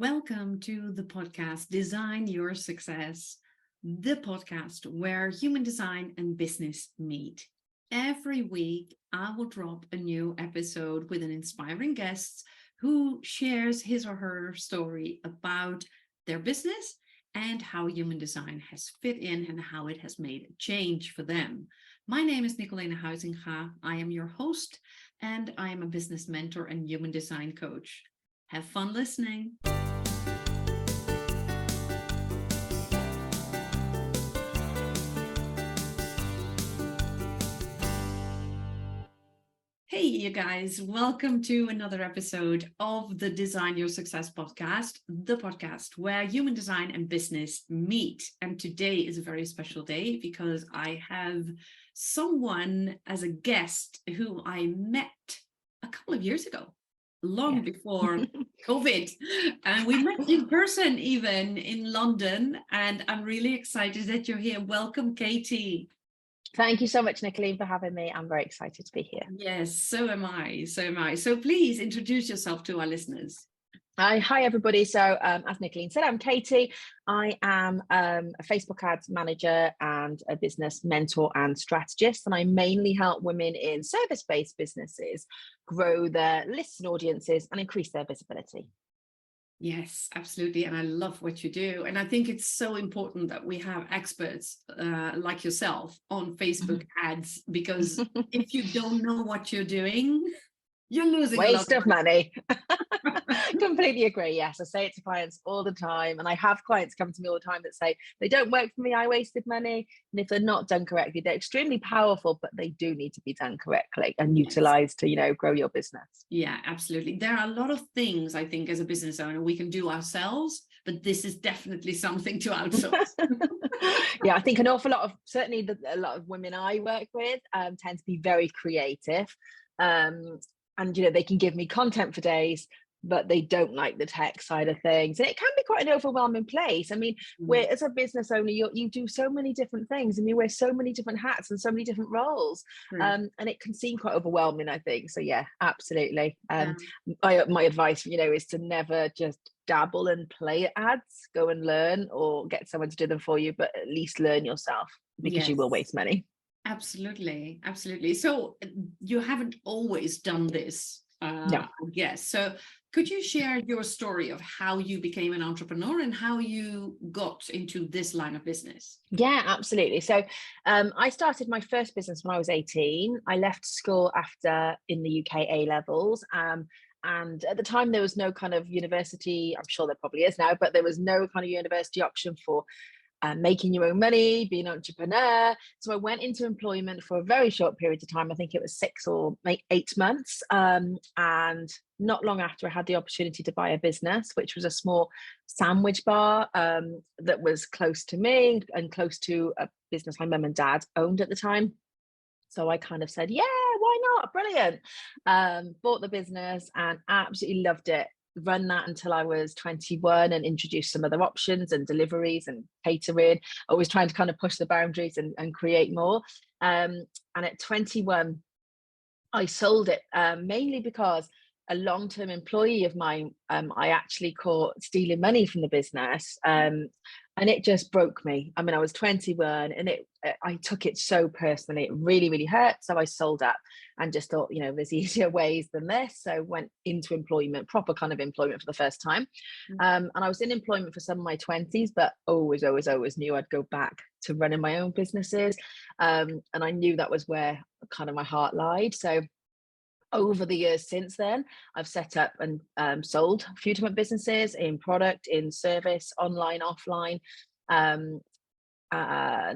Welcome to the podcast, Design Your Success, the podcast where human design and business meet. Every week, I will drop a new episode with an inspiring guest who shares his or her story about their business and how human design has fit in and how it has made a change for them. My name is Nicolene Huizinga. I am your host, and I am a business mentor and human design coach. Have fun listening. Hey, you guys, welcome to another episode of the Design Your Success podcast, the podcast where human design and business meet. And today is a very special day because I have someone as a guest who I met a couple of years ago, long before COVID. And we met in person even in London. And I'm really excited that you're here. Welcome, Katie. Thank you so much, Nicolene, for having me. I'm very excited to be here. Yes, so am I. So please introduce yourself to our listeners. Hi, everybody. So as Nicolene said, I'm Katie. I am a Facebook ads manager and a business mentor and strategist. And I mainly help women in service-based businesses grow their lists and audiences and increase their visibility. Yes, absolutely. And I love what you do. And I think it's so important that we have experts like yourself on Facebook ads, because if you don't know what you're doing, you're losing waste a lot of money. Completely agree. Yes, I say it to clients all the time. And I have clients come to me all the time that say, they don't work for me, I wasted money. And if they're not done correctly, they're extremely powerful, but they do need to be done correctly and utilized to, grow your business. Yeah, absolutely. There are a lot of things, I think, as a business owner, we can do ourselves, but this is definitely something to outsource. Yeah, I think an awful lot of, certainly a lot of women I work with tend to be very creative. And, they can give me content for days, but they don't like the tech side of things. And it can be quite an overwhelming place. I mean, where as a business owner, you do so many different things and you wear so many different hats and so many different roles. And it can seem quite overwhelming, I think. So yeah, absolutely. My advice, is to never just dabble and play at ads, go and learn or get someone to do them for you, but at least learn yourself, because you will waste money. Absolutely. So you haven't always done this, No. Yes. So could you share your story of how you became an entrepreneur and how you got into this line of business? Yeah, absolutely. So I started my first business when I was 18. I left school after in the UK A levels. And at the time, there was no kind of university, I'm sure there probably is now, but there was no kind of university option for making your own money, being an entrepreneur. So I went into employment for a very short period of time. I think it was 6 or 8 months. And not long after, I had the opportunity to buy a business, which was a small sandwich bar that was close to me and close to a business my mum and dad owned at the time. So I kind of said, yeah, why not? Brilliant. Bought the business and absolutely loved it. Run that until I was 21 and introduced some other options and deliveries and catering, always trying to kind of push the boundaries and create more. And at 21, I sold it mainly because a long-term employee of mine, I actually caught stealing money from the business. And it just broke me. I mean, I was 21 and I took it so personally. It really, really hurt. So I sold up and just thought, there's easier ways than this. So went into employment, proper kind of employment for the first time. And I was in employment for some of my 20s, but always knew I'd go back to running my own businesses. And I knew that was where kind of my heart lied. So over the years since then, I've set up and sold a few different businesses in product, in service, online, offline. And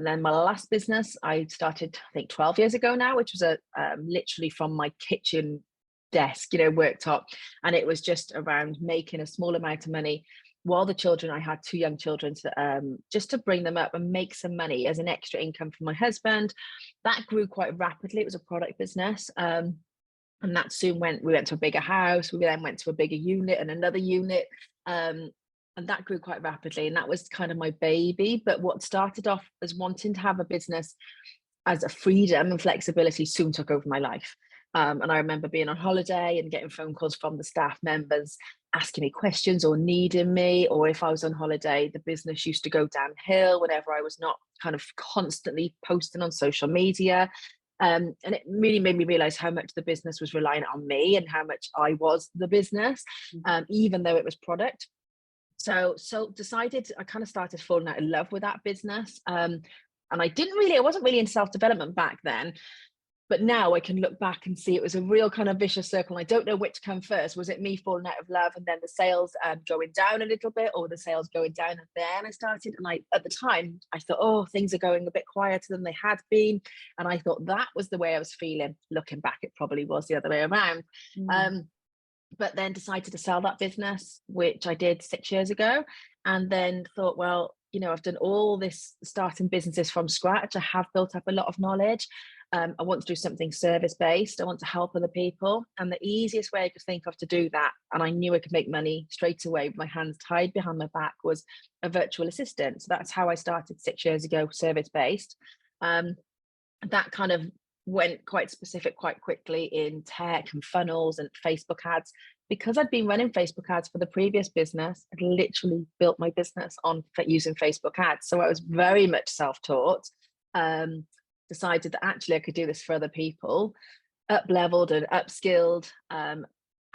then my last business I started, I think 12 years ago now, which was literally from my kitchen desk, worktop. And it was just around making a small amount of money while the children, I had 2 young children, just to bring them up and make some money as an extra income for my husband. That grew quite rapidly. It was a product business. And that soon we went to a bigger house. We then went to a bigger unit and another unit. And that grew quite rapidly. And that was kind of my baby. But what started off as wanting to have a business as a freedom and flexibility soon took over my life. And I remember being on holiday and getting phone calls from the staff members asking me questions or needing me, or if I was on holiday, the business used to go downhill whenever I was not kind of constantly posting on social media. And it really made me realize how much the business was reliant on me and how much I was the business, even though it was product. So decided, I kind of started falling out of love with that business. And I wasn't really in self-development back then, but now I can look back and see it was a real kind of vicious circle. I don't know which come first. Was it me falling out of love and then the sales going down a little bit, or the sales going down and then I started? And at the time, I thought, oh, things are going a bit quieter than they had been. And I thought that was the way I was feeling. Looking back, it probably was the other way around. But then decided to sell that business, which I did 6 years ago. And then thought, well, I've done all this starting businesses from scratch. I have built up a lot of knowledge. I want to do something service-based. I want to help other people. And the easiest way I could think of to do that, and I knew I could make money straight away with my hands tied behind my back, was a virtual assistant. So that's how I started 6 years ago, service-based. That kind of went quite specific quite quickly in tech and funnels and Facebook ads. Because I'd been running Facebook ads for the previous business, I'd literally built my business on using Facebook ads. So I was very much self-taught. Decided that actually I could do this for other people, up-leveled and upskilled, and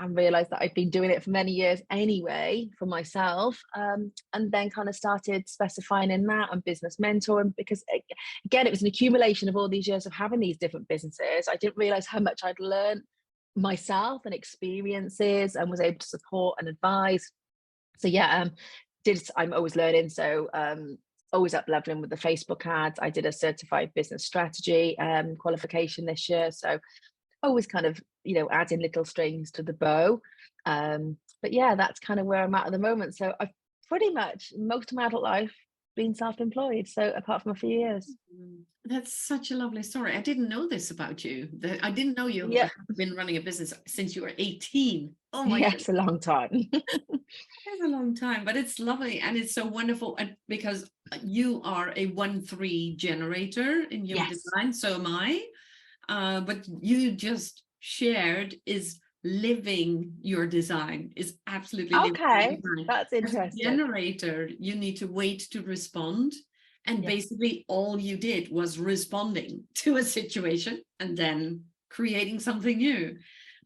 realized that I'd been doing it for many years anyway for myself, and then kind of started specifying in that and business mentoring, because again, it was an accumulation of all these years of having these different businesses. I didn't realize how much I'd learned myself and experiences, and was able to support and advise. So yeah, I'm always learning. So always up leveling with the Facebook ads. I did a certified business strategy qualification this year. So always kind of, adding little strings to the bow. But yeah, that's kind of where I'm at the moment. So I've pretty much most of my adult life been self-employed. So apart from a few years. That's such a lovely story. I didn't know this about you. I didn't know you have been running a business since you were 18. Oh my goodness. It's a long time. It's a long time, but it's lovely and it's so wonderful, and because you are a 1-3 generator in human design, so am I. But you just shared is living your design, is absolutely living your design. That's interesting. As a generator, you need to wait to respond. And basically all you did was responding to a situation and then creating something new.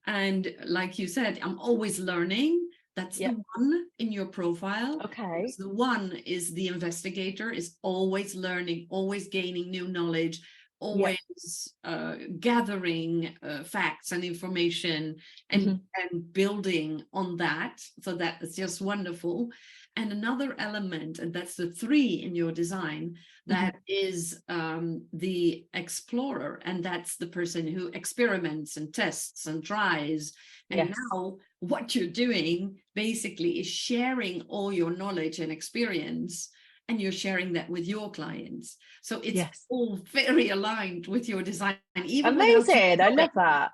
And like you said, I'm always learning. That's the one in your profile. Okay. The one is the investigator, is always learning, always gaining new knowledge, always gathering facts and information and building on that. So that is just wonderful. And another element, and that's the 3 in your design, that is the explorer. And that's the person who experiments and tests and tries. And now what you're doing basically is sharing all your knowledge and experience, and you're sharing that with your clients. So it's all very aligned with your design. Even amazing. I love that.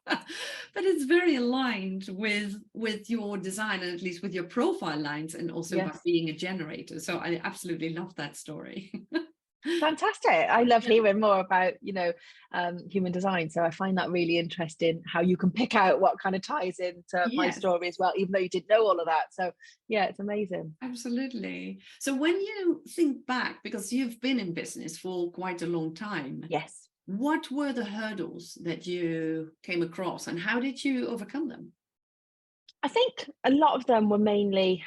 But it's very aligned with your design, and at least with your profile lines, and also by being a generator. So I absolutely love that story. Fantastic. I love hearing more about, human design. So I find that really interesting, how you can pick out what kind of ties into my story as well, even though you didn't know all of that. So yeah, it's amazing. Absolutely. So when you think back, because you've been in business for quite a long time. Yes. What were the hurdles that you came across, and how did you overcome them? I think a lot of them were mainly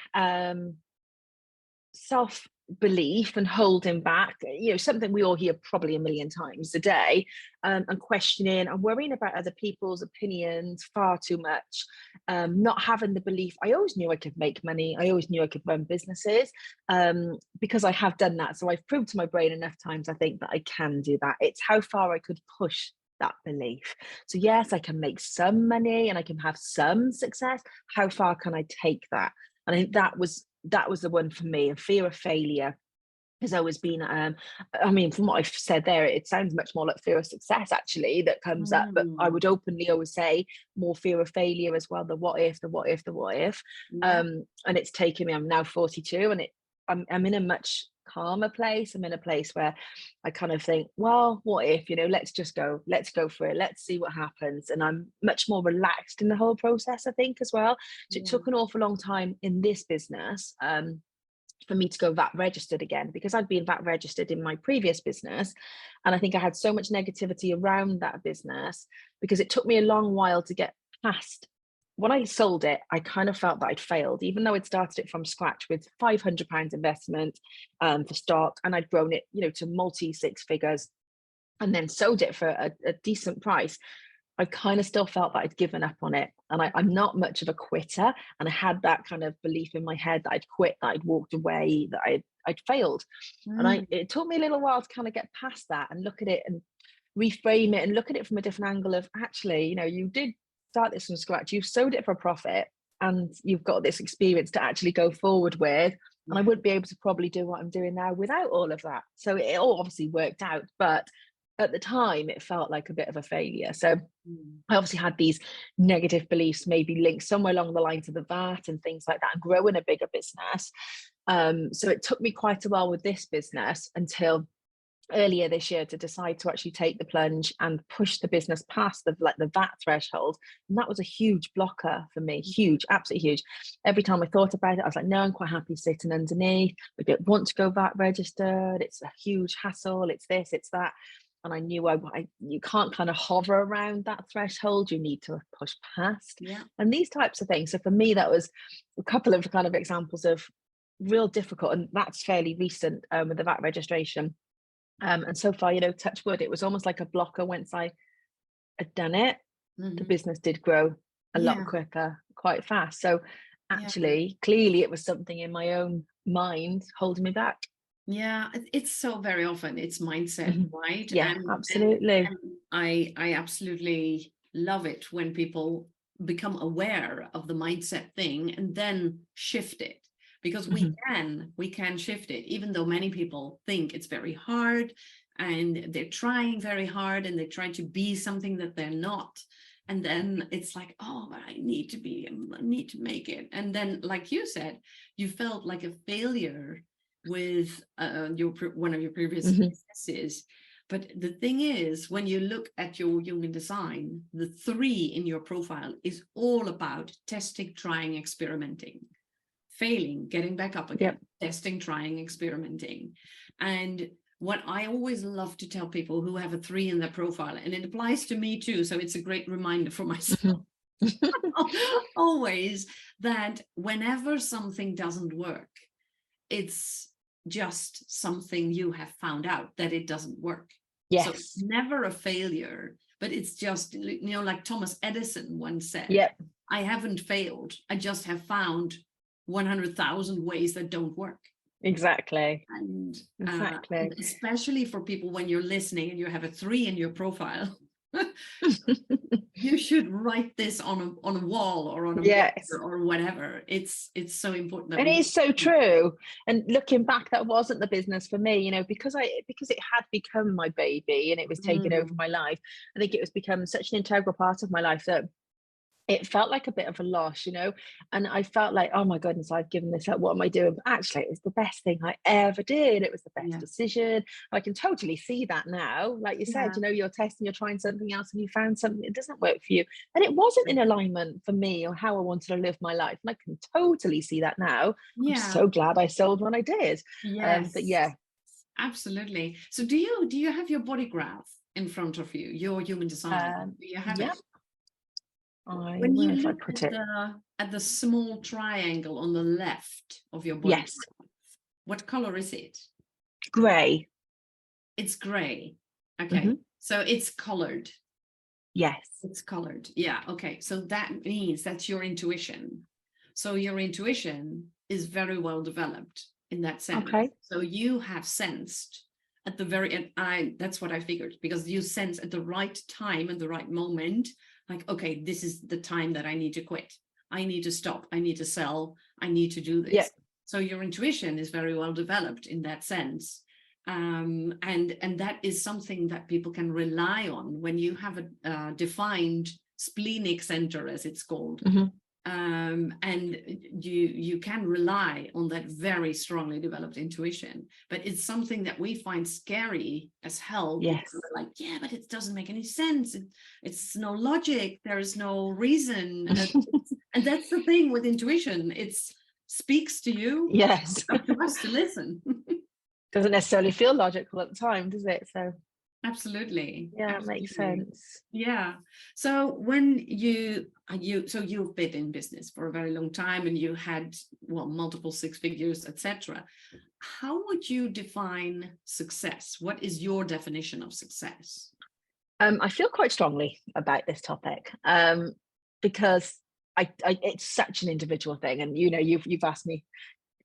self-belief and holding back, something we all hear probably a million times a day, and questioning and worrying about other people's opinions far too much, not having the belief. I always knew I could make money. I always knew I could run businesses, because I have done that. So I've proved to my brain enough times, I think, that I can do that. It's how far I could push that belief. So yes, I can make some money and I can have some success. How far can I take that? And I think that was the one for me. And fear of failure has always been, from what I've said there, it sounds much more like fear of success actually that comes up, but I would openly always say more fear of failure as well. The what if. And it's taken me, I'm now 42, and I'm in a much calmer place. I'm in a place where I kind of think, well, what if, let's just let's go for it. Let's see what happens. And I'm much more relaxed in the whole process, I think, as well. So it Yeah. took an awful long time in this business, for me to go VAT registered again, because I'd been VAT registered in my previous business. And I think I had so much negativity around that business because it took me a long while to get past. When I sold it, I kind of felt that I'd failed, even though I'd started it from scratch with £500 investment for stock, and I'd grown it, to multi six figures, and then sold it for a decent price. I kind of still felt that I'd given up on it. And I'm not much of a quitter. And I had that kind of belief in my head that I'd quit, that I'd walked away, that I'd failed. And it took me a little while to kind of get past that and look at it and reframe it and look at it from a different angle of, actually, you did start this from scratch. You've sold it for a profit and you've got this experience to actually go forward with. And I wouldn't be able to probably do what I'm doing now without all of that. So it all obviously worked out, but at the time it felt like a bit of a failure. So I obviously had these negative beliefs, maybe linked somewhere along the lines of the VAT and things like that, and growing a bigger business. So it took me quite a while with this business until earlier this year to decide to actually take the plunge and push the business past the VAT threshold. And that was a huge blocker for me, huge, absolutely huge. Every time I thought about it, I was like, no, I'm quite happy sitting underneath. I don't want to go VAT registered. It's a huge hassle. It's this, it's that. And I knew you can't kind of hover around that threshold. You need to push past. Yeah. And these types of things. So for me, that was a couple of kind of examples of real difficult, and that's fairly recent with the VAT registration. And so far, touch wood, it was almost like a blocker. Once I had done it, the business did grow a lot quicker, quite fast. So actually, clearly it was something in my own mind holding me back. Yeah, it's so very often it's mindset, right? Yeah, absolutely. And I absolutely love it when people become aware of the mindset thing and then shift it, because we can shift it, even though many people think it's very hard and they're trying very hard and they try to be something that they're not. And then it's like, oh, I need to make it. And then, like you said, you felt like a failure with one of your previous businesses. But the thing is, when you look at your human design, the 3 in your profile is all about testing, trying, experimenting, failing, getting back up again, testing, trying, experimenting. And what I always love to tell people who have a 3 in their profile, and it applies to me too, so it's a great reminder for myself, always, that whenever something doesn't work, it's just something you have found out that it doesn't work. Yes. So it's never a failure, but it's just, like Thomas Edison once said, I haven't failed. I just have found 100,000 ways that don't work. Exactly. And especially for people when you're listening and you have a 3 in your profile, you should write this on a wall or on a book or whatever. It's so important that it is so true. And looking back, that wasn't the business for me, because it had become my baby and it was taking over my life. I think it was become such an integral part of my life that it felt like a bit of a loss, and I felt like, oh my goodness, I've given this up. What am I doing? But actually, it was the best thing I ever did. It was the best decision. I can totally see that now. Like you said, you're testing, you're trying something else, and you found something that doesn't work for you, and it wasn't in alignment for me or how I wanted to live my life. And I can totally see that now. I'm so glad I sold when I did. But absolutely. So do you have your body graph in front of you, your human design? Do you have it? When you look at the small triangle on the left of your body, what color is it? Gray. It's gray. Okay. So it's colored. Yes. It's colored. Yeah. Okay. So that means that's your intuition. So your intuition is very well developed in that sense. Okay. So you have sensed at the very end. That's what I figured, because you sense at the right time and the right moment, like, okay, this is the time that I need to quit. I need to stop. I need to sell. I need to do this. So your intuition is very well developed in that sense. And that is something that people can rely on when you have a defined splenic center, as it's called. and you can rely on that very strongly developed intuition, but it's something that we find scary as hell, Yes. because we're like, yeah, but it doesn't make any sense, it's no logic, there is no reason. And that's the thing with intuition, it speaks to you. Yes. It's up to us to listen. Doesn't necessarily feel logical at the time, does it? So Absolutely. yeah, Absolutely. it makes sense. Yeah. So when you've been in business for a very long time, and you had, well, multiple six figures, etc. How would you define success? What is your definition of success? I feel quite strongly about this topic because I it's such an individual thing, and you've asked me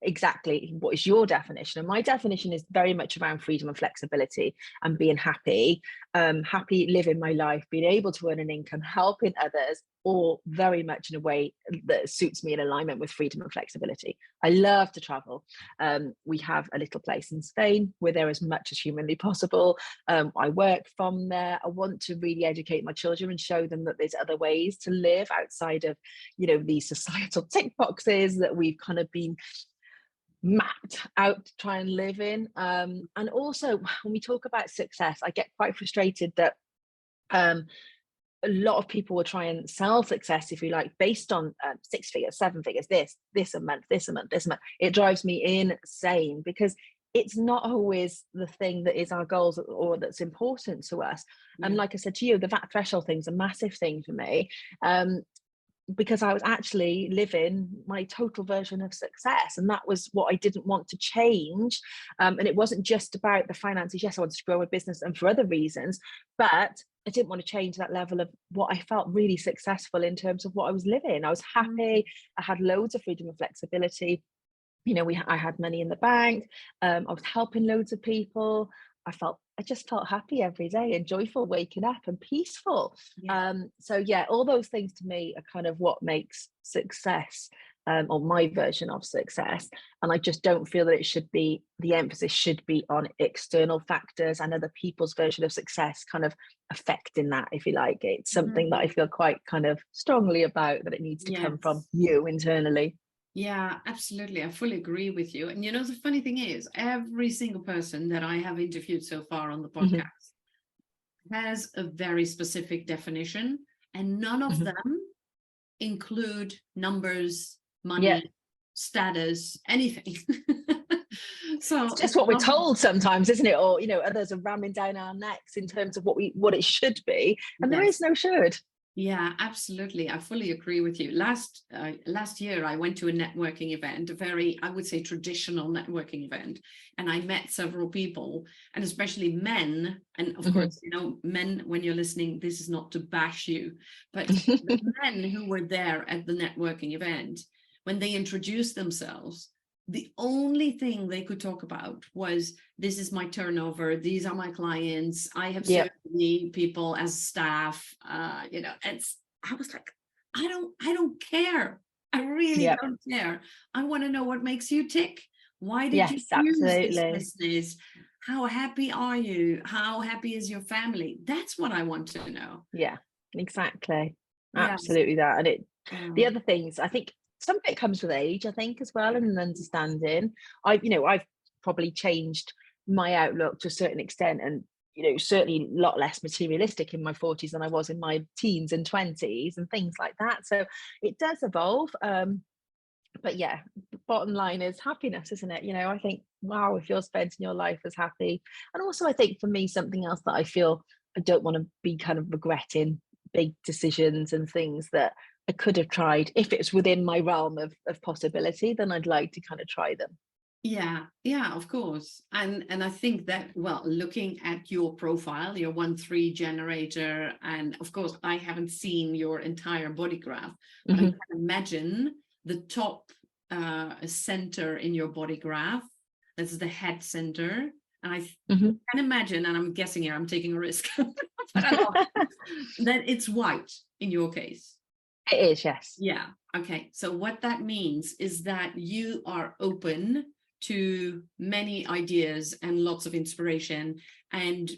exactly what is your definition, and my definition is very much around freedom and flexibility and being happy living my life, being able to earn an income, helping others, all very much in a way that suits me, in alignment with freedom and flexibility. I love to travel. We have a little place in Spain. We're there as much as humanly possible. I work from there. I want to really educate my children and show them that there's other ways to live outside of these societal tick boxes that we've kind of been mapped out to try and live in. And also, when we talk about success, I get quite frustrated that a lot of people will try and sell success, if you like, based on 6 figures, 7 figures, this a month, this a month, this a month. It drives me insane, because it's not always the thing that is our goals or that's important to us. And like I said to you, the VAT threshold thing's a massive thing for me. Because I was actually living my total version of success, and that was what I didn't want to change. And it wasn't just about the finances. Yes, I wanted to grow my business, and for other reasons, but I didn't want to change that level of what I felt really successful in terms of what I was living. I was happy. I had loads of freedom and flexibility. I had money in the bank. I was helping loads of people. I just felt happy every day and joyful waking up and peaceful. So yeah, all those things to me are kind of what makes success, or my version of success. And I just don't feel that the emphasis should be on external factors and other people's version of success kind of affecting that, if you like. It's something that I feel quite kind of strongly about, that it needs to come from you internally. Yeah, absolutely. I fully agree with you. And the funny thing is, every single person that I have interviewed so far on the podcast has a very specific definition, and none of them include numbers, money, status, anything. So it's just what we're told sometimes, isn't it? Or others are ramming down our necks in terms of what it should be, and there is no should. Yeah, absolutely. I fully agree with you. Last year, I went to a networking event, a very, I would say, traditional networking event, and I met several people, and especially men. And of course, men, when you're listening, this is not to bash you, but the men who were there at the networking event, when they introduced themselves, the only thing they could talk about was, this is my turnover, these are my clients, I have so many people as staff. I was like, I don't care. I really don't care. I want to know what makes you tick. Why did you choose this business? How happy are you? How happy is your family? That's what I want to know. Yeah, exactly. Absolutely that. And the other things, I think, some of it comes with age, I think, as well, and an understanding. I've probably changed my outlook to a certain extent, and certainly a lot less materialistic in my 40s than I was in my teens and 20s and things like that. So it does evolve. But yeah, the bottom line is happiness, isn't it? I think, wow, if you're spending your life as happy. And also, I think for me, something else that I feel I don't want to be kind of regretting big decisions and things that I could have tried. If it's within my realm of possibility, then I'd like to kind of try them. Yeah, of course. And I think that, well, looking at your profile, your 1-3 generator, and of course, I haven't seen your entire body graph, but I can imagine the top center in your body graph. That's the head center. And I can imagine, and I'm guessing here, I'm taking a risk, but I love it, that it's white in your case. It is, yes. Yeah. Okay. So what that means is that you are open to many ideas and lots of inspiration, and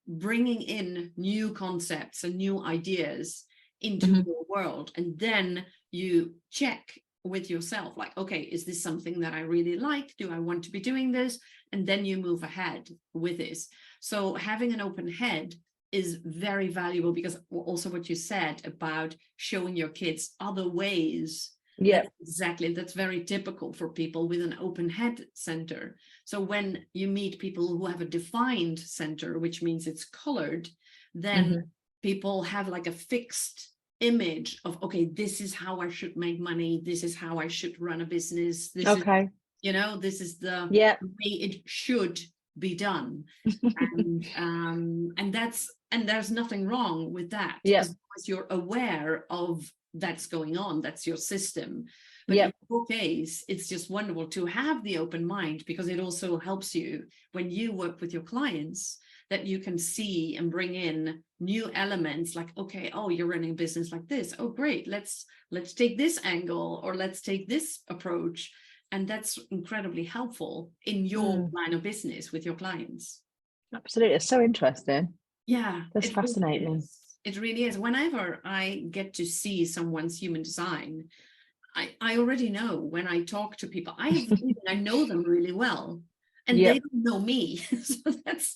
bringing in new concepts and new ideas into your world. And then you check with yourself, like, okay, is this something that I really like? Do I want to be doing this? And then you move ahead with this. So having an open head is very valuable, because also what you said about showing your kids other ways. Yeah. That's very typical for people with an open head center. So when you meet people who have a defined center, which means it's colored, then people have like a fixed image of, okay, this is how I should make money, this is how I should run a business, this is, this is the way it should be done. And there's nothing wrong with that, as long as you're aware of that's going on, that's your system. But in your case, it's just wonderful to have the open mind, because it also helps you when you work with your clients, that you can see and bring in new elements, like, okay, oh, you're running a business like this, oh great, let's take this angle, or let's take this approach. And that's incredibly helpful in your line of business with your clients. Absolutely. It's so interesting. Yeah, that's fascinating. Really is. It really is. Whenever I get to see someone's human design, I already know when I talk to people, I know them really well, and they don't know me. So that's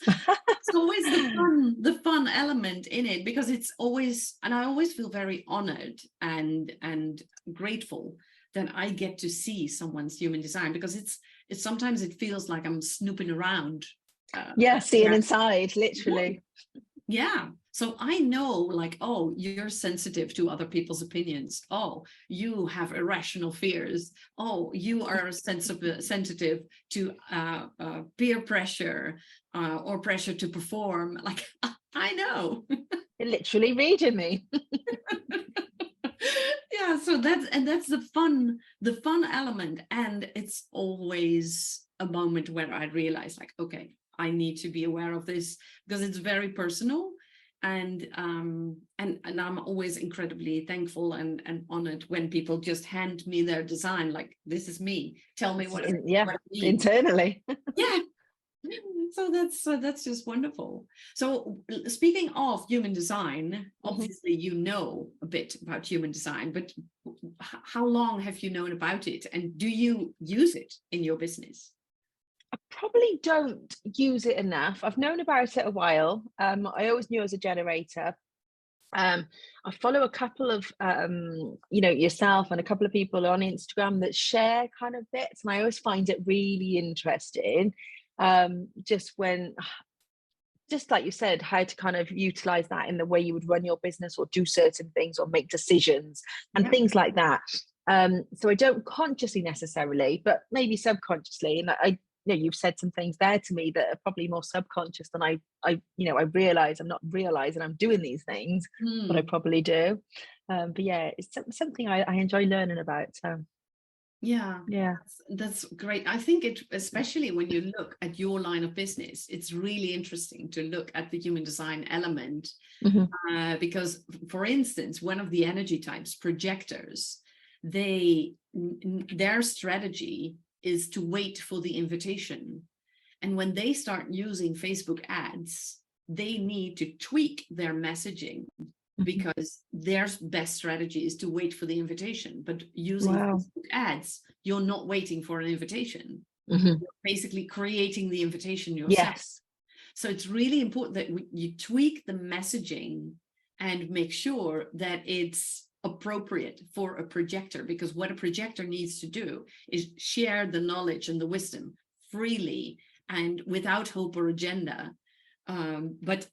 always the fun element in it, because it's always, and I always feel very honored and grateful that I get to see someone's human design, because it's sometimes it feels like I'm snooping around. Seeing inside, literally. Yeah. So I know, like, oh, you're sensitive to other people's opinions. Oh, you have irrational fears. Oh, you are sensitive to peer pressure or pressure to perform. Like, I know. You're literally reading me. Yeah. So that's the fun element. And it's always a moment where I realize, like, okay, I need to be aware of this, because it's very personal. And I'm always incredibly thankful and honored when people just hand me their design, like, this is me, tell me what it means. Internally. Yeah. So that's just wonderful. So speaking of human design, obviously you know a bit about human design, but how long have you known about it, and do you use it in your business? I probably don't use it enough. I've known about it a while. I always knew I was a generator. I follow a couple of, yourself and a couple of people on Instagram that share kind of bits, and I always find it really interesting. Just like you said, how to kind of utilize that in the way you would run your business, or do certain things, or make decisions and things like that. So I don't consciously necessarily, but maybe subconsciously, and you've said some things there to me that are probably more subconscious than I realize. I'm not realizing I'm doing these things, but I probably do. But yeah, it's something I enjoy learning about. So yeah, that's great. I think it, especially when you look at your line of business, it's really interesting to look at the human design element, because, for instance, one of the energy types, projectors, their strategy is to wait for the invitation. And when they start using Facebook ads, they need to tweak their messaging, because their best strategy is to wait for the invitation. But using Facebook ads, you're not waiting for an invitation. You're basically creating the invitation yourself. So it's really important that you tweak the messaging and make sure that it's appropriate for a projector, because what a projector needs to do is share the knowledge and the wisdom freely and without hope or agenda. But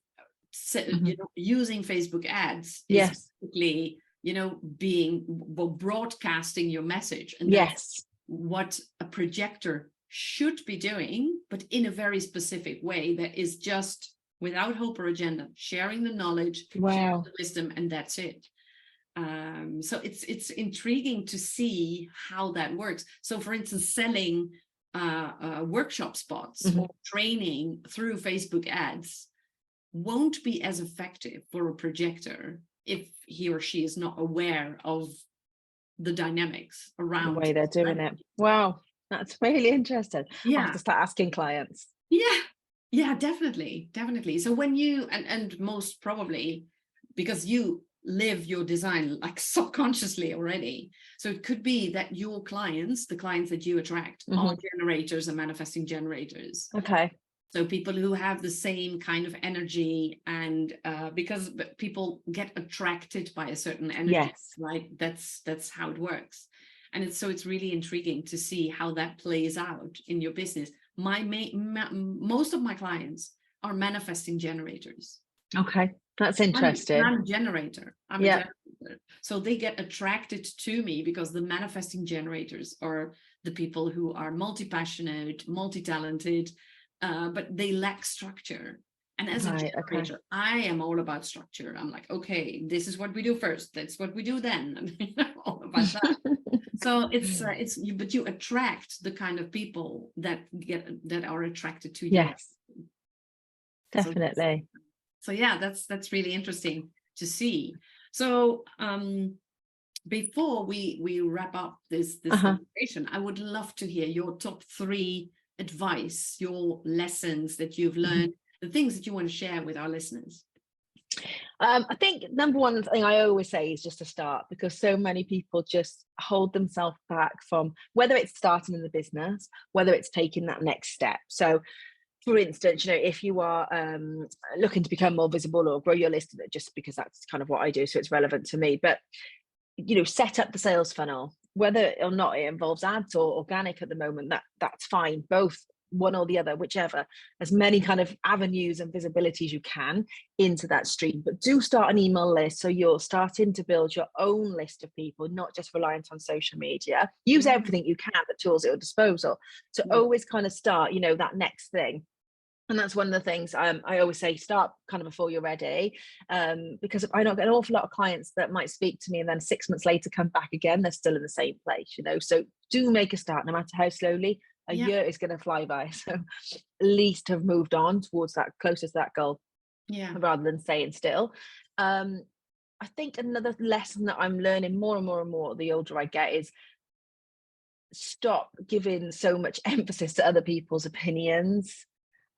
using Facebook ads is basically, broadcasting your message, and that's what a projector should be doing, but in a very specific way that is just without hope or agenda, sharing the knowledge, sharing the wisdom, and that's it. So it's intriguing to see how that works. So, for instance, selling workshop spots or training through Facebook ads won't be as effective for a projector if he or she is not aware of the dynamics around the way they're doing it. Wow, that's really interesting. I have to start asking clients. Yeah, definitely. So when you, and most probably, because you live your design like subconsciously already. So it could be that your clients, the clients that you attract, are generators and manifesting generators. Okay. So people who have the same kind of energy, and because people get attracted by a certain energy, Yes. right? That's how it works. And it's really intriguing to see how that plays out in your business. Most of my clients are manifesting generators. Okay, that's interesting. I'm a generator. I'm a generator. So they get attracted to me because the manifesting generators are the people who are multi-passionate, multi-talented, but they lack structure. And as a generator, I am all about structure. I'm like, okay, this is what we do first. That's what we do then. All about that. So but you attract the kind of people that are attracted to you. Yes, definitely. So yeah, that's really interesting to see. So before we wrap up this conversation, I would love to hear your top 3 advice, your lessons that you've learned, the things that you want to share with our listeners. I think number one thing I always say is just to start, because so many people just hold themselves back from, whether it's starting in the business, whether it's taking that next step. So for instance, if you are looking to become more visible or grow your list, just because that's kind of what I do, so it's relevant to me, but set up the sales funnel, whether or not it involves ads or organic at the moment, that's fine, both, one or the other, whichever, as many kind of avenues and visibility as you can into that stream. But do start an email list, so you're starting to build your own list of people, not just reliant on social media. Use everything you can, the tools at your disposal, to always kind of start that next thing. And that's one of the things I always say, start kind of before you're ready, because I don't get an awful lot of clients that might speak to me and then 6 months later come back again, they're still in the same place, so do make a start, no matter how slowly. A year is going to fly by, so at least have moved on towards that, closer to that goal, rather than staying still. I think another lesson that I'm learning more and more and more the older I get is stop giving so much emphasis to other people's opinions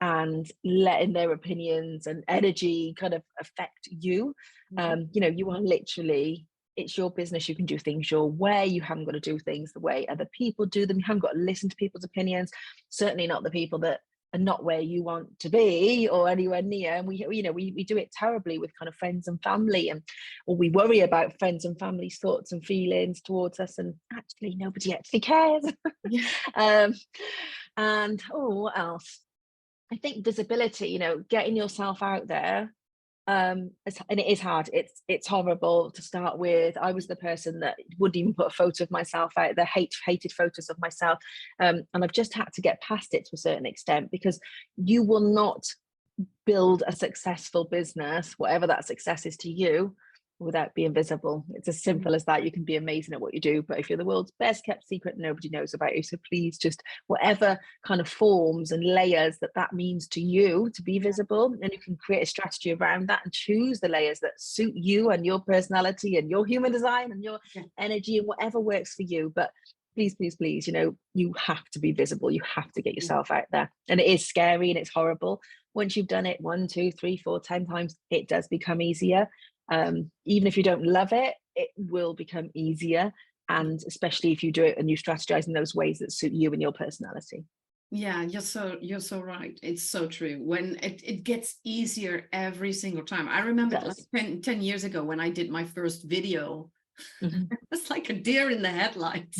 and letting their opinions and energy kind of affect you. You are literally, it's your business. You can do things your way. You haven't got to do things the way other people do them. You haven't got to listen to people's opinions, certainly not the people that are not where you want to be or anywhere near. And we do it terribly with kind of friends and family, or we worry about friends and family's thoughts and feelings towards us, and actually nobody actually cares. And what else? I think visibility, getting yourself out there, and it is hard. It's horrible to start with. I was the person that wouldn't even put a photo of myself out there, hated photos of myself, and I've just had to get past it to a certain extent, because you will not build a successful business, whatever that success is to you, without being visible. It's as simple as that. You can be amazing at what you do, but if you're the world's best kept secret, nobody knows about you. So please, just whatever kind of forms and layers that means to you to be visible, and you can create a strategy around that and choose the layers that suit you and your personality and your human design and your energy and whatever works for you. But please, you have to be visible. You have to get yourself out there. And it is scary and it's horrible. Once you've done it 1, 2, 3, 4, 10 times, it does become easier. Even if you don't love it, it will become easier. And especially if you do it and you strategize in those ways that suit you and your personality. Yeah, you're so right. It's so true. When it gets easier every single time. I remember like 10 years ago when I did my first video. It's like a deer in the headlights.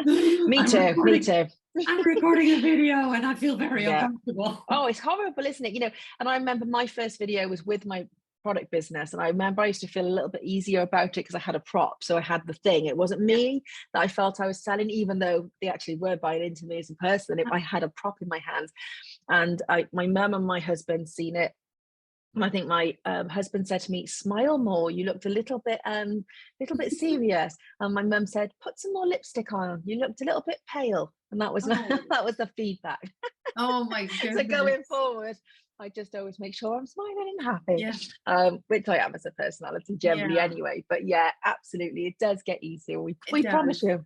Me too. I'm recording a video and I feel very uncomfortable. Oh, it's horrible, isn't it? And I remember my first video was with my product business, and I remember I used to feel a little bit easier about it because I had a prop, so I had the thing. It wasn't me that I felt I was selling, even though they actually were buying into me as a person. I had a prop in my hands, and my mum and my husband seen it, and I think my husband said to me, "Smile more. You looked a little bit serious." And my mum said, "Put some more lipstick on. You looked a little bit pale." And that was that was the feedback. Oh my goodness! So going forward, I just always make sure I'm smiling and happy, which I am as a personality generally anyway. But yeah, absolutely, it does get easier. We promise you.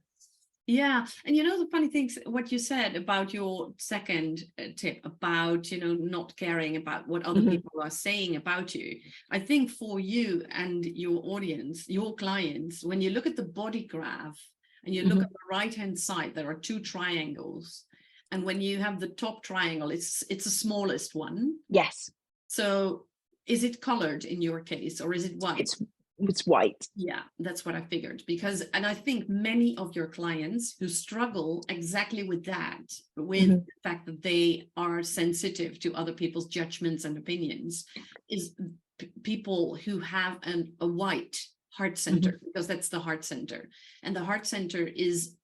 Yeah. And the funny things, what you said about your second tip about, not caring about what other Mhm, people are saying about you. I think for you and your audience, your clients, when you look at the body graph and you look mhm. at the right-hand side, there are two triangles. And when you have the top triangle, it's the smallest one. Yes, So is it colored in your case, or is it white? it's white. Yeah, that's what I figured, because, and I think many of your clients who struggle exactly with that, with Mhm, the fact that they are sensitive to other people's judgments and opinions, is people who have a white heart mhm, center, because that's the heart center. And the heart center is,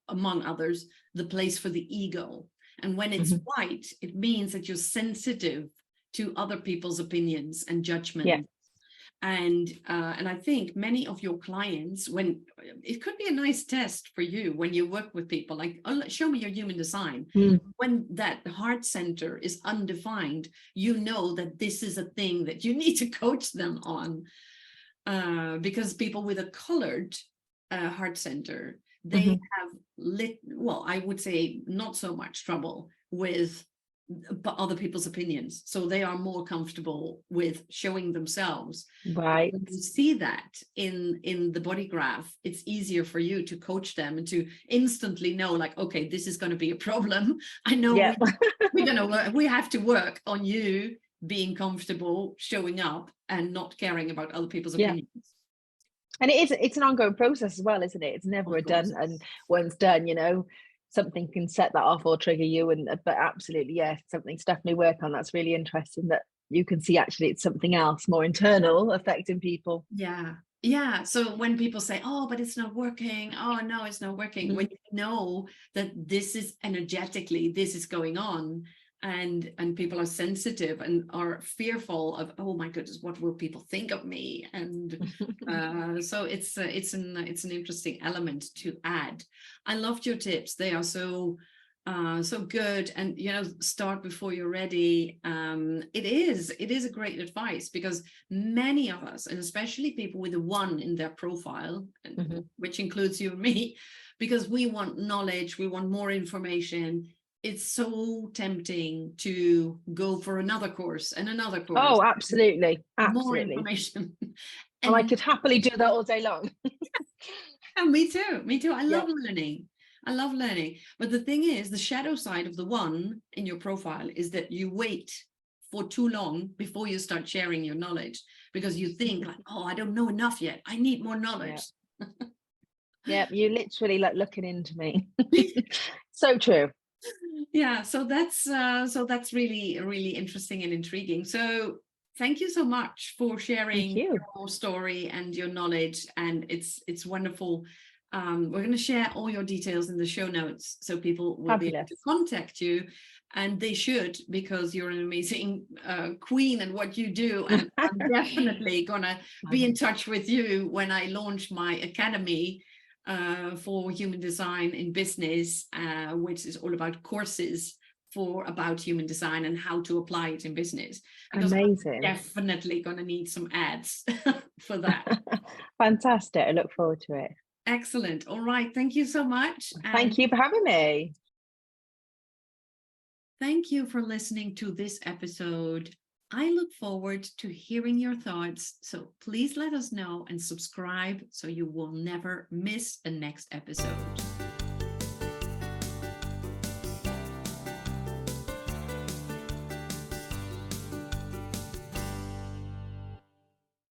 among others, the place for the ego. And when it's mhm. white, it means that you're sensitive to other people's opinions and Yeah. judgments. And I think many of your clients, when it could be a nice test for you when you work with people, like, oh, show me your human design. Mm, When that heart center is undefined, you know that this is a thing that you need to coach them on, because people with a colored heart center, they mhm. have well, I would say not so much trouble with other people's opinions. So they are more comfortable with showing themselves. But Right. when you see that in the body graph, it's easier for you to coach them and to instantly know, like, okay, this is going to be a problem. I know Yeah. we're going to work, we have to work on you being comfortable showing up and not caring about other people's Yeah. opinions. And it's an ongoing process as well, isn't it? It's never Of a done, course. and once done, something can set that off or trigger you. And but absolutely, yeah, something to definitely work on. That's really interesting that you can see actually it's something else more internal affecting people. Yeah. Yeah. So when people say, oh, but it's not working, oh, no, it's not working, Mhm. when you know that this is energetically, this is going on, and people are sensitive and are fearful of, oh my goodness, what will people think of me? And so it's an interesting element to add. I loved your tips. They are so good. And start before you're ready. It is a great advice, because many of us, and especially people with a 1 in their profile, Mhm. which includes you and me, because we want knowledge, we want more information. It's so tempting to go for another course and another course, Oh, absolutely, more absolutely. information. And I And could happily do that all day long. me too, me too. I Yeah. love learning. I love learning. But the thing is, the shadow side of the 1 in your profile is that you wait for too long before you start sharing your knowledge, because you think like, oh, I don't know enough yet. I need more Yeah. knowledge. Yeah. You literally like looking into me. So true. Yeah, so that's really, really interesting and intriguing. So thank you so much for Thank sharing you. your story and your knowledge, and it's wonderful. We're going to share all your details in the show notes, so people will be able to Fabulous. contact you, and they should, because you're an amazing queen and what you do. And I'm definitely gonna be in touch with you when I launch my academy for human design in business, which is all about courses about human design and how to apply it in business, because I'm Amazing. definitely going to need some ads for that. Fantastic. I look forward to it. Excellent. All right. Thank you so much. And Thank you for having me. thank you for listening to this episode. I look forward to hearing your thoughts. So please let us know and subscribe so you will never miss a next episode.